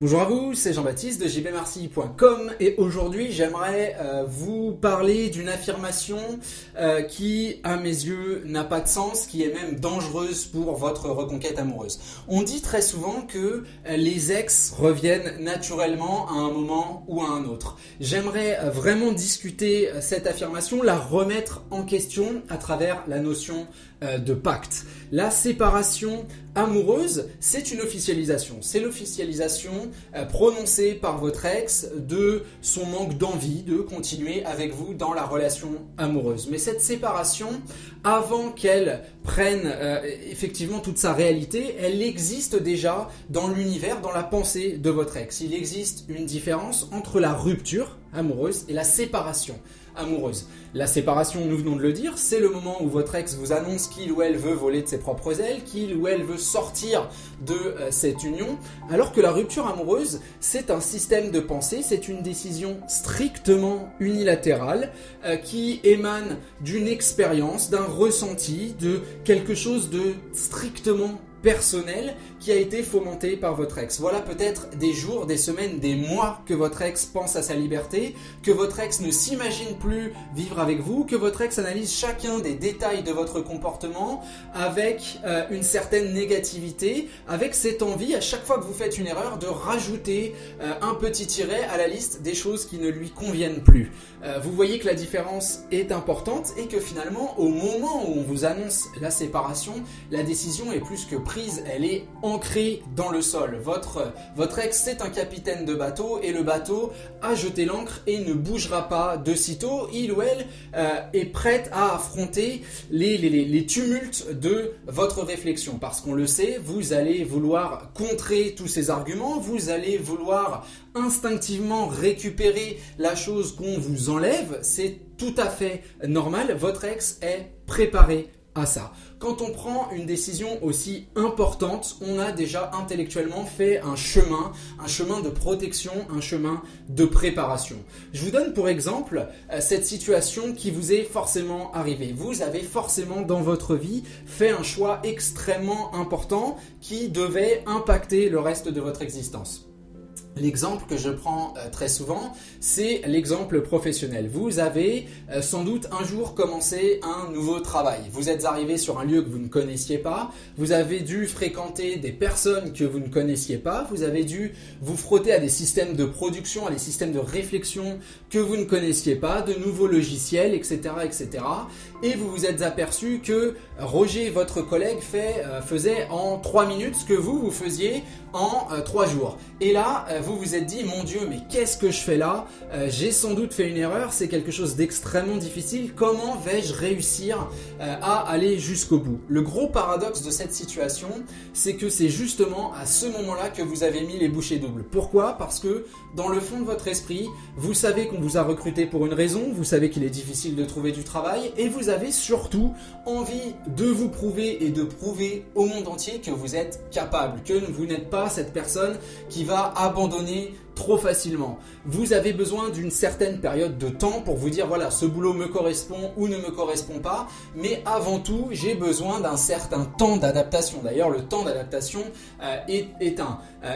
Bonjour à vous, c'est Jean-Baptiste de jbmarcy.com et aujourd'hui j'aimerais vous parler d'une affirmation qui, à mes yeux, n'a pas de sens, qui est même dangereuse pour votre reconquête amoureuse. On dit très souvent que les ex reviennent naturellement à un moment ou à un autre. J'aimerais vraiment discuter cette affirmation, la remettre en question à travers la notion de pacte. La séparation amoureuse, c'est une officialisation. C'est l'officialisation prononcée par votre ex de son manque d'envie de continuer avec vous dans la relation amoureuse. Mais cette séparation, avant qu'elle prenne effectivement toute sa réalité, elle existe déjà dans l'univers, dans la pensée de votre ex. Il existe une différence entre la rupture amoureuse et la séparation amoureuse. La séparation, nous venons de le dire, c'est le moment où votre ex vous annonce qu'il ou elle veut voler de ses propres ailes, qu'il ou elle veut sortir de cette union, alors que la rupture amoureuse, c'est un système de pensée, c'est une décision strictement unilatérale qui émane d'une expérience, d'un ressenti, de quelque chose de strictement personnel qui a été fomenté par votre ex. Voilà peut-être des jours, des semaines, des mois que votre ex pense à sa liberté, que votre ex ne s'imagine plus vivre avec vous, que votre ex analyse chacun des détails de votre comportement avec une certaine négativité, avec cette envie à chaque fois que vous faites une erreur de rajouter un petit tiret à la liste des choses qui ne lui conviennent plus. Vous voyez que la différence est importante et que finalement au moment où on vous annonce la séparation, la décision est plus que prise, elle est ancrée dans le sol. Votre ex, c'est un capitaine de bateau et le bateau a jeté l'ancre et ne bougera pas de sitôt. Il ou elle est prête à affronter les tumultes de votre réflexion. Parce qu'on le sait, vous allez vouloir contrer tous ces arguments, vous allez vouloir instinctivement récupérer la chose qu'on vous enlève. C'est tout à fait normal, votre ex est préparé à ça. Quand on prend une décision aussi importante, on a déjà intellectuellement fait un chemin de protection, un chemin de préparation. Je vous donne pour exemple cette situation qui vous est forcément arrivée. Vous avez forcément dans votre vie fait un choix extrêmement important qui devait impacter le reste de votre existence. L'exemple que je prends très souvent, c'est l'exemple professionnel. Vous avez sans doute un jour commencé un nouveau travail. Vous êtes arrivé sur un lieu que vous ne connaissiez pas. Vous avez dû fréquenter des personnes que vous ne connaissiez pas. Vous avez dû vous frotter à des systèmes de production, à des systèmes de réflexion que vous ne connaissiez pas, de nouveaux logiciels, etc., etc. Et vous vous êtes aperçu que Roger, votre collègue, faisait en 3 minutes ce que vous faisiez en 3 jours. Et là, vous vous êtes dit, mon Dieu, mais qu'est-ce que je fais là? J'ai sans doute fait une erreur, c'est quelque chose d'extrêmement difficile. Comment vais-je réussir à aller jusqu'au bout? Le gros paradoxe de cette situation, c'est que c'est justement à ce moment-là que vous avez mis les bouchées doubles. Pourquoi? Parce que dans le fond de votre esprit, vous savez qu'on vous a recruté pour une raison, vous savez qu'il est difficile de trouver du travail et vous avez surtout envie de vous prouver et de prouver au monde entier que vous êtes capable, que vous n'êtes pas cette personne qui va abandonner trop facilement. Vous avez besoin d'une certaine période de temps pour vous dire voilà, ce boulot me correspond ou ne me correspond pas, mais avant tout, j'ai besoin d'un certain temps d'adaptation. D'ailleurs, le temps d'adaptation est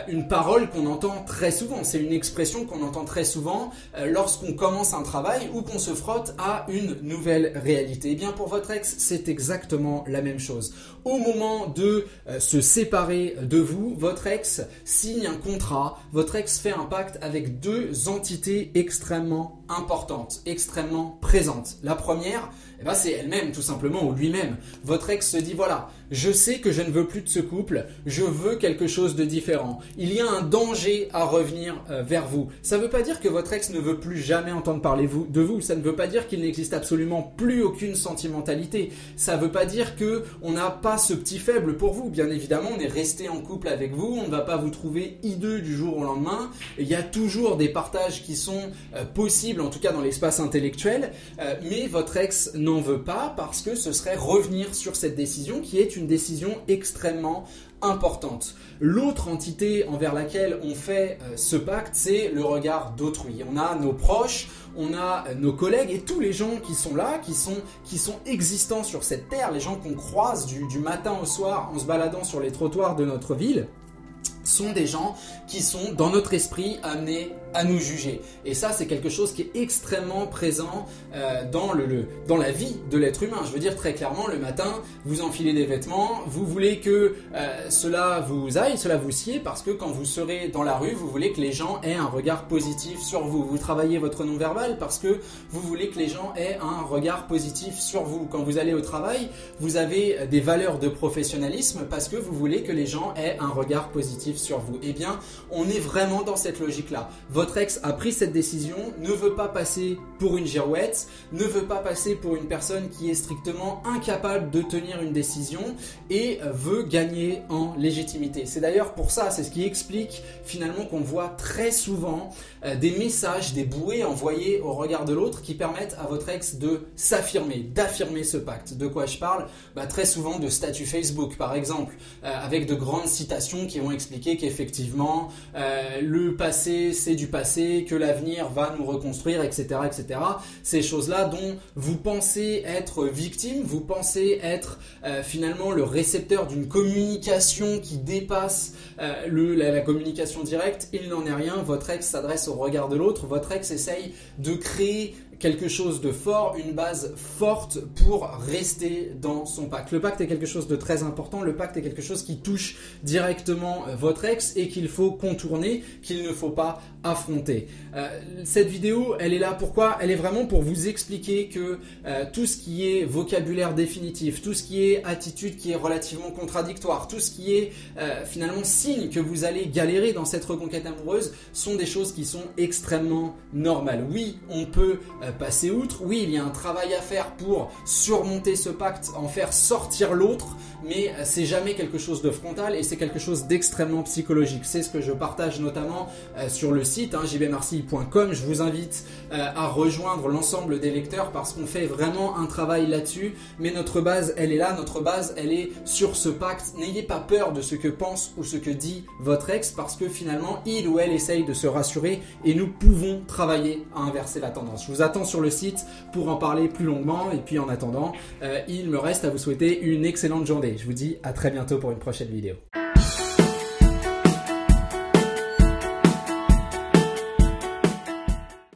une parole qu'on entend très souvent, c'est une expression qu'on entend très souvent lorsqu'on commence un travail ou qu'on se frotte à une nouvelle réalité. Et bien pour votre ex, c'est exactement la même chose. Au moment de se séparer de vous, votre ex signe un contrat, votre ex fait un pacte avec deux entités extrêmement importantes, extrêmement présentes. La première, c'est elle-même tout simplement, ou lui-même. Votre ex se dit voilà, je sais que je ne veux plus de ce couple, je veux quelque chose de différent. Il y a un danger à revenir vers vous. Ça ne veut pas dire que votre ex ne veut plus jamais entendre parler de vous. Ça ne veut pas dire qu'il n'existe absolument plus aucune sentimentalité. Ça ne veut pas dire qu'on n'a pas ce petit faible pour vous. Bien évidemment, on est resté en couple avec vous, on ne va pas vous trouver hideux du jour au lendemain. Il y a toujours des partages qui sont possibles, en tout cas dans l'espace intellectuel, mais votre ex n'en veut pas parce que ce serait revenir sur cette décision qui est une décision extrêmement importante. L'autre entité envers laquelle on fait ce pacte, c'est le regard d'autrui. On a nos proches, on a nos collègues et tous les gens qui sont là, qui sont existants sur cette terre, les gens qu'on croise du matin au soir en se baladant sur les trottoirs de notre ville. sont des gens qui sont dans notre esprit amenés à nous juger. Et ça, c'est quelque chose qui est extrêmement présent dans la vie de l'être humain. Je veux dire très clairement, le matin, vous enfilez des vêtements, vous voulez que cela vous aille, cela vous sied, parce que quand vous serez dans la rue, vous voulez que les gens aient un regard positif sur vous. Vous travaillez votre non-verbal parce que vous voulez que les gens aient un regard positif sur vous. Quand vous allez au travail, vous avez des valeurs de professionnalisme parce que vous voulez que les gens aient un regard positif sur vous. Eh bien, on est vraiment dans cette logique-là. Votre ex a pris cette décision, ne veut pas passer pour une girouette, ne veut pas passer pour une personne qui est strictement incapable de tenir une décision et veut gagner en légitimité. C'est d'ailleurs pour ça, c'est ce qui explique finalement qu'on voit très souvent des messages, des bouées envoyés au regard de l'autre qui permettent à votre ex de s'affirmer, d'affirmer ce pacte. De quoi je parle? Très souvent de statut Facebook par exemple, avec de grandes citations qui vont expliquer qu'effectivement le passé c'est du passé, que l'avenir va nous reconstruire, etc. etc. Ces choses-là dont vous pensez être victime, vous pensez être finalement le récepteur d'une communication qui dépasse la communication directe. Il n'en est rien, votre ex s'adresse au regard de l'autre, votre ex essaye de créer quelque chose de fort, une base forte pour rester dans son pacte. Le pacte est quelque chose de très important, le pacte est quelque chose qui touche directement votre ex et qu'il faut contourner, qu'il ne faut pas affronter. Cette vidéo, elle est là pourquoi? Elle est vraiment pour vous expliquer que tout ce qui est vocabulaire définitif, tout ce qui est attitude qui est relativement contradictoire, tout ce qui est finalement signe que vous allez galérer dans cette reconquête amoureuse sont des choses qui sont extrêmement normales. Oui, on peut passer outre. Oui, il y a un travail à faire pour surmonter ce pacte, en faire sortir l'autre, mais c'est jamais quelque chose de frontal et c'est quelque chose d'extrêmement psychologique. C'est ce que je partage notamment sur le site jbmarcilly.com. Je vous invite à rejoindre l'ensemble des lecteurs parce qu'on fait vraiment un travail là-dessus, mais notre base, elle est là, notre base, elle est sur ce pacte. N'ayez pas peur de ce que pense ou ce que dit votre ex parce que finalement, il ou elle essaye de se rassurer et nous pouvons travailler à inverser la tendance. Je vous attends sur le site pour en parler plus longuement et puis en attendant, il me reste à vous souhaiter une excellente journée. Je vous dis à très bientôt pour une prochaine vidéo.